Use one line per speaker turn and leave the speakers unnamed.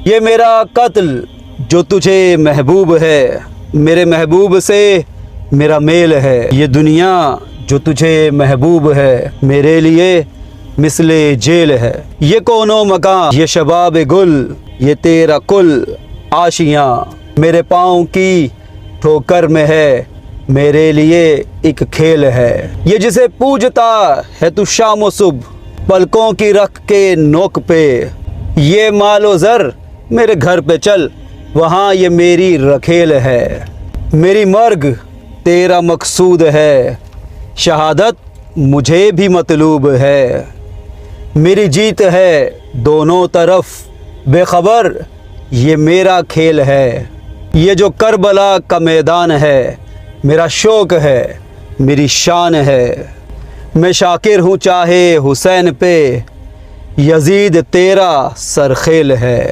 ये मेरा कत्ल जो तुझे महबूब है, मेरे महबूब से मेरा मेल है। ये दुनिया जो तुझे महबूब है, मेरे लिए मिसले जेल है। ये कोनो मकान, ये शबाब गुल, ये तेरा कुल आशियाँ, मेरे पाँव की ठोकर में है, मेरे लिए एक खेल है। ये जिसे पूजता है तू शाम सुबह, पलकों की रख के नोक पे, ये मालो ज़र मेरे घर पे चल, वहाँ ये मेरी रखेल है। मेरी मर्ग तेरा मकसूद है, शहादत मुझे भी मतलूब है। मेरी जीत है दोनों तरफ बेखबर, ये मेरा खेल है। ये जो करबला का मैदान है, मेरा शौक़ है, मेरी शान है। मैं शाकिर हूँ चाहे हुसैन पे, यजीद तेरा सरखेल है।